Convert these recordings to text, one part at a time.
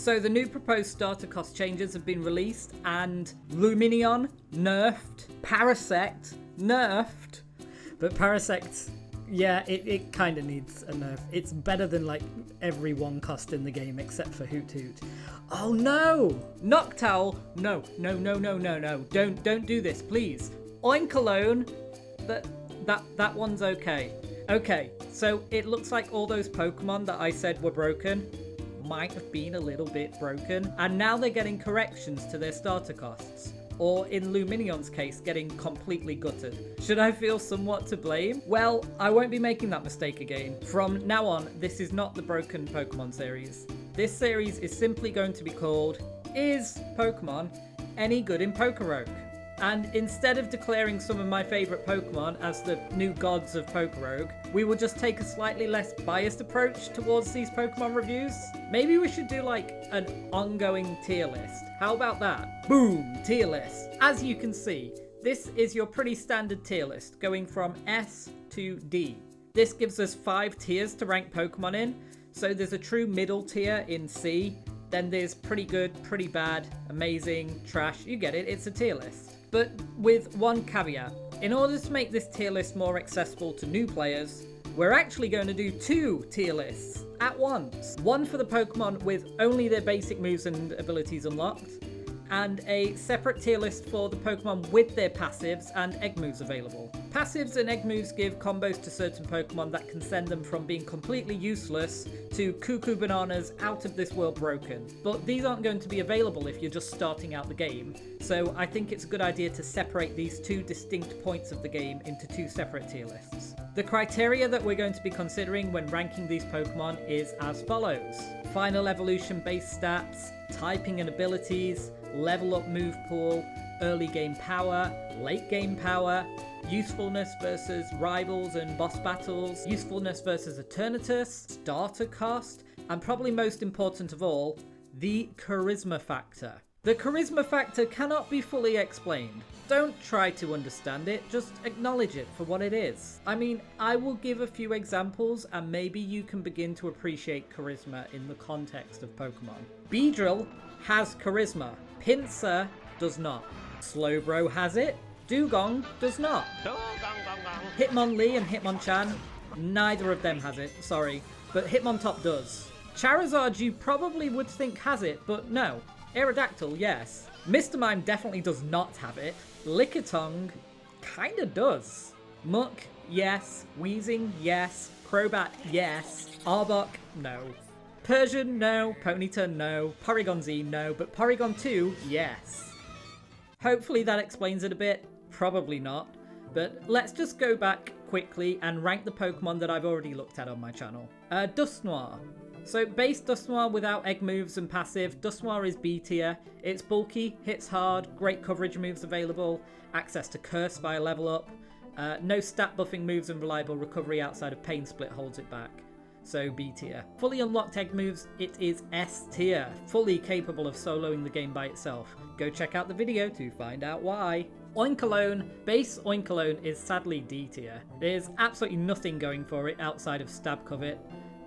So the new proposed starter cost changes have been released, and Lumineon nerfed, Parasect nerfed, but Parasect, yeah, it kind of needs a nerf. It's better than like every one cost in the game except for Hoot Hoot. Oh no! Noctowl, no, don't do this, please. Oinkologne, that one's okay. Okay, so it looks like all those Pokemon that I said were broken might have been a little bit broken, and now they're getting corrections to their starter costs, or in Lumineon's case, getting completely gutted. Should I feel somewhat to blame? Well, I won't be making that mistake again. From now on, this is not the broken Pokemon series. This series is simply going to be called, Is Pokemon Any Good in Pokérogue? And instead of declaring some of my favourite Pokemon as the new gods of Pokérogue, we will just take a slightly less biased approach towards these Pokemon reviews. Maybe we should do like an ongoing tier list. How about that? Boom, tier list. As you can see, this is your pretty standard tier list, going from S to D. This gives us 5 tiers to rank Pokemon in. So there's a true middle tier in C, then there's pretty good, pretty bad, amazing, trash. You get it, it's a tier list. But with one caveat. In order to make this tier list more accessible to new players, we're actually going to do 2 tier lists at once. One for the Pokemon with only their basic moves and abilities unlocked, and a separate tier list for the Pokemon with their passives and egg moves available. Passives and egg moves give combos to certain Pokemon that can send them from being completely useless to cuckoo bananas, out of this world broken. But these aren't going to be available if you're just starting out the game, so I think it's a good idea to separate these 2 distinct points of the game into 2 separate tier lists. The criteria that we're going to be considering when ranking these Pokemon is as follows: final evolution based stats, typing and abilities, level up move pool, early game power, late game power, usefulness versus rivals and boss battles, usefulness versus Eternatus, starter cost, and probably most important of all, the charisma factor. The charisma factor cannot be fully explained. Don't try to understand it, just acknowledge it for what it is. I mean, I will give a few examples and maybe you can begin to appreciate charisma in the context of Pokemon. Beedrill has charisma. Pinsir does not. Slowbro has it. Dugong does not. Hitmonlee and Hitmonchan, neither of them has it, sorry, but Hitmontop does. Charizard you probably would think has it, but no. Aerodactyl, yes. Mr. Mime definitely does not have it. Lickitung kinda does. Muck, yes. Wheezing, yes. Crobat, yes. Arbok, no. Persian, no. Ponyta, no. Porygon Z, no. But Porygon 2, yes. Hopefully that explains it a bit. Probably not. But let's just go back quickly and rank the Pokemon that I've already looked at on my channel. Dusknoir. So base Dusknoir without egg moves and passive, Dusknoir is B tier. It's bulky, hits hard, great coverage moves available, access to Curse via level up, no stat buffing moves and reliable recovery outside of Pain Split holds it back. So B tier. Fully unlocked egg moves, it is S tier, fully capable of soloing the game by itself. Go check out the video to find out why. Oinkologne, base Oinkologne is sadly D tier. There's absolutely nothing going for it outside of Stab Covet.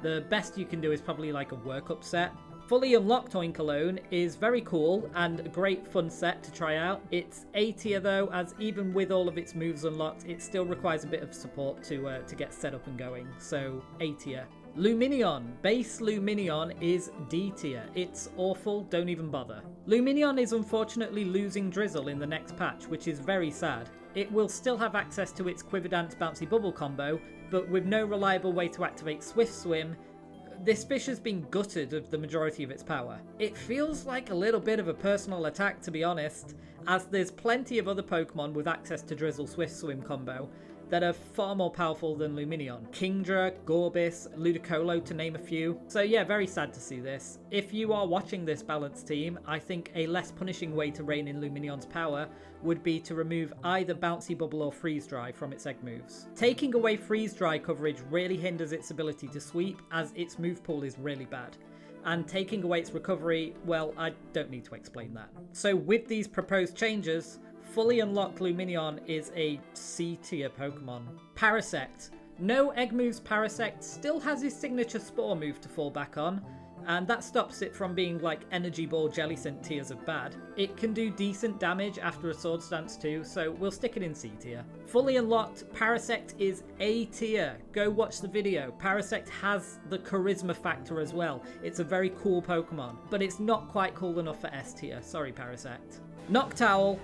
The best you can do is probably like a workup set. Fully unlocked Oinkologne is very cool and a great fun set to try out. It's A tier though, as even with all of its moves unlocked, it still requires a bit of support to get set up and going, so A tier. Lumineon, base Lumineon is D tier. It's awful, don't even bother. Lumineon is unfortunately losing Drizzle in the next patch, which is very sad. It will still have access to its Quiver Dance Bouncy Bubble combo, but with no reliable way to activate Swift Swim, this fish has been gutted of the majority of its power. It feels like a little bit of a personal attack, to be honest, as there's plenty of other Pokemon with access to Drizzle Swift Swim combo that are far more powerful than Lumineon. Kingdra, Gorbis, Ludicolo to name a few. So yeah, very sad to see this. If you are watching this balanced team, I think a less punishing way to rein in Lumineon's power would be to remove either Bouncy Bubble or Freeze Dry from its egg moves. Taking away Freeze Dry coverage really hinders its ability to sweep, as its move pool is really bad. And taking away its recovery, well, I don't need to explain that. So with these proposed changes, fully unlocked Lumineon is a C tier Pokemon. Parasect. No egg moves Parasect, still has his signature Spore move to fall back on, and that stops it from being like Energy Ball Jellicent tiers of bad. It can do decent damage after a Sword Stance too, so we'll stick it in C tier. Fully unlocked, Parasect is A tier. Go watch the video. Parasect has the charisma factor as well. It's a very cool Pokemon, but it's not quite cool enough for S tier. Sorry, Parasect. Noctowl,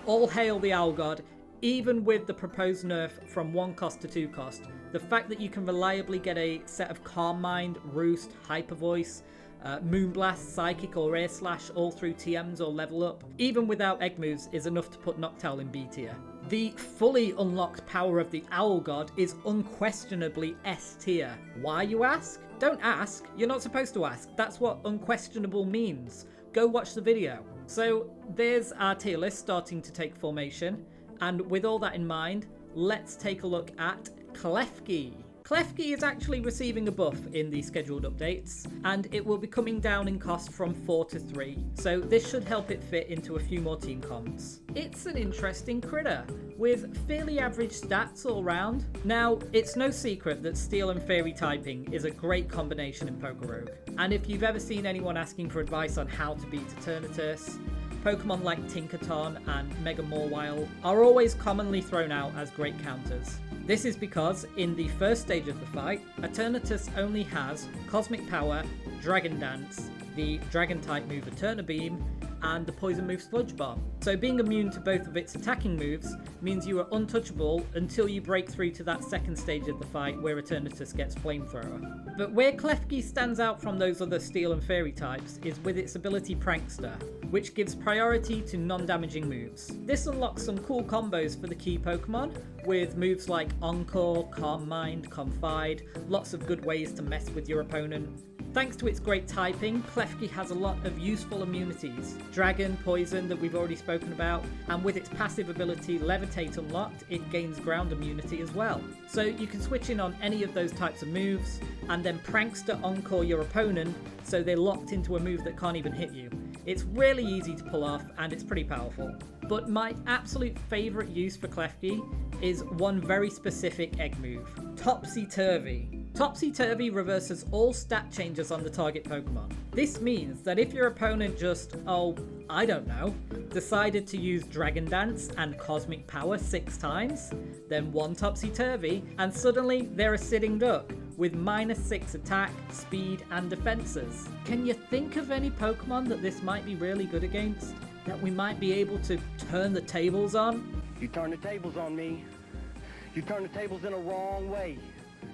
all hail the Owl God. Even with the proposed nerf from 1 cost to 2 cost, the fact that you can reliably get a set of Calm Mind, Roost, Hyper Voice, Moonblast, Psychic or Air Slash all through TMs or level up, even without egg moves, is enough to put Noctowl in B tier. The fully unlocked power of the Owl God is unquestionably S tier. Why, you ask? Don't ask. You're not supposed to ask. That's what unquestionable means. Go watch the video. So there's our tier list starting to take formation. And with all that in mind, let's take a look at Klefki. Klefki is actually receiving a buff in the scheduled updates, and it will be coming down in cost from 4 to 3, so this should help it fit into a few more team comps. It's an interesting critter, with fairly average stats all round. Now, it's no secret that Steel and Fairy typing is a great combination in Pokérogue, and if you've ever seen anyone asking for advice on how to beat Eternatus, Pokemon like Tinkaton and Mega Mawile are always commonly thrown out as great counters. This is because, in the first stage of the fight, Eternatus only has Cosmic Power, Dragon Dance, the Dragon-type move Eterna Beam, and the poison move Sludge Bomb. So being immune to both of its attacking moves means you are untouchable until you break through to that second stage of the fight where Eternatus gets Flamethrower. But where Klefki stands out from those other Steel and Fairy types is with its ability Prankster, which gives priority to non-damaging moves. This unlocks some cool combos for the key Pokemon, with moves like Encore, Calm Mind, Confide, lots of good ways to mess with your opponent. Thanks to its great typing, Klefki has a lot of useful immunities. Dragon, Poison that we've already spoken about, and with its passive ability Levitate unlocked, it gains ground immunity as well. So you can switch in on any of those types of moves, and then Prankster Encore your opponent so they're locked into a move that can't even hit you. It's really easy to pull off, and it's pretty powerful. But my absolute favourite use for Klefki is one very specific egg move, Topsy Turvy. Topsy Turvy reverses all stat changes on the target Pokemon. This means that if your opponent just, I don't know, decided to use Dragon Dance and Cosmic Power 6 times, then one Topsy Turvy, and suddenly they're a sitting duck with -6 attack, speed, and defenses. Can you think of any Pokemon that this might be really good against? That we might be able to turn the tables on? You turn the tables on me. You turn the tables in a wrong way.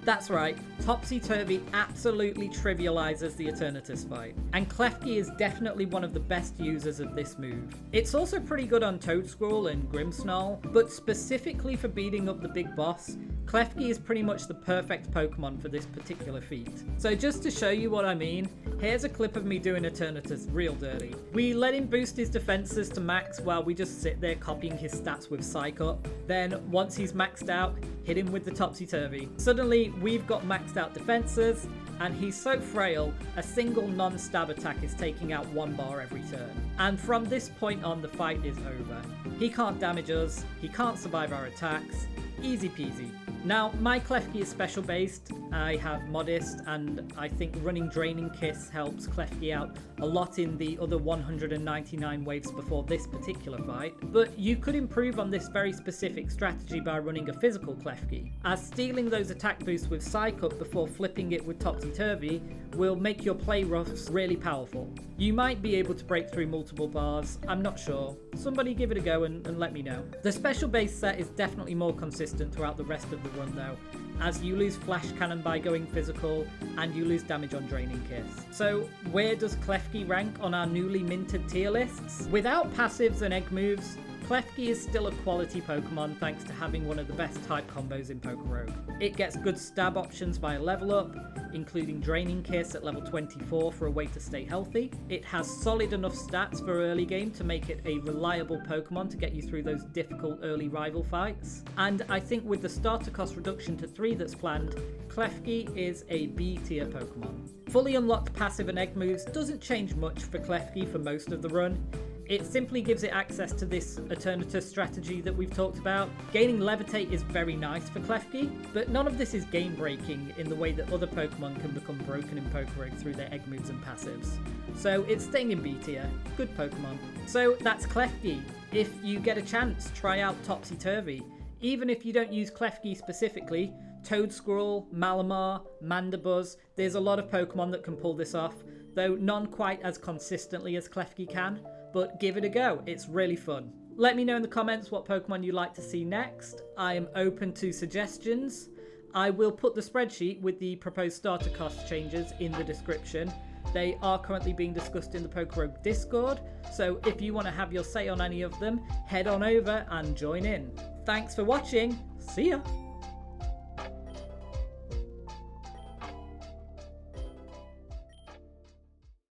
That's right, Topsy Turvy absolutely trivializes the Eternatus fight, and Klefki is definitely one of the best users of this move. It's also pretty good on Toedscruel and Grimmsnarl, but specifically for beating up the big boss, Klefki is pretty much the perfect Pokemon for this particular feat. So just to show you what I mean, here's a clip of me doing Eternatus real dirty. We let him boost his defenses to max while we just sit there copying his stats with Psych Up. Then, once he's maxed out, hit him with the Topsy Turvy. Suddenly, we've got maxed out defenses, and he's so frail, a single non-stab attack is taking out 1 bar every turn. And from this point on, the fight is over. He can't damage us, he can't survive our attacks, easy peasy. Now, my Klefki is special based. I have Modest, and I think running Draining Kiss helps Klefki out a lot in the other 199 waves before this particular fight. But you could improve on this very specific strategy by running a physical Klefki, as stealing those attack boosts with Psych Up before flipping it with Topsy Turvy will make your play roughs really powerful. You might be able to break through multiple bars, I'm not sure. Somebody give it a go and let me know. The special base set is definitely more consistent throughout the rest of the run though, as you lose Flash Cannon by going physical, and you lose damage on Draining Kiss. So where does Klefki rank on our newly minted tier lists? Without passives and egg moves, Klefki is still a quality Pokemon thanks to having one of the best type combos in Pokérogue. It gets good stab options via level up, including Draining Kiss at level 24 for a way to stay healthy. It has solid enough stats for early game to make it a reliable Pokemon to get you through those difficult early rival fights. And I think with the starter cost reduction to 3 that's planned, Klefki is a B tier Pokemon. Fully unlocked passive and egg moves doesn't change much for Klefki for most of the run. It simply gives it access to this Eternatus strategy that we've talked about. Gaining Levitate is very nice for Klefki, but none of this is game breaking in the way that other Pokemon can become broken in Pokérogue through their egg moves and passives. So it's staying in B tier. Good Pokemon. So that's Klefki. If you get a chance, try out Topsy Turvy. Even if you don't use Klefki specifically, Toadsquirrel, Malamar, Mandibuzz, there's a lot of Pokemon that can pull this off, though none quite as consistently as Klefki can. But give it a go, it's really fun. Let me know in the comments what Pokemon you'd like to see next. I am open to suggestions. I will put the spreadsheet with the proposed starter cost changes in the description. They are currently being discussed in the Pokérogue Discord, so if you want to have your say on any of them, head on over and join in. Thanks for watching, see ya!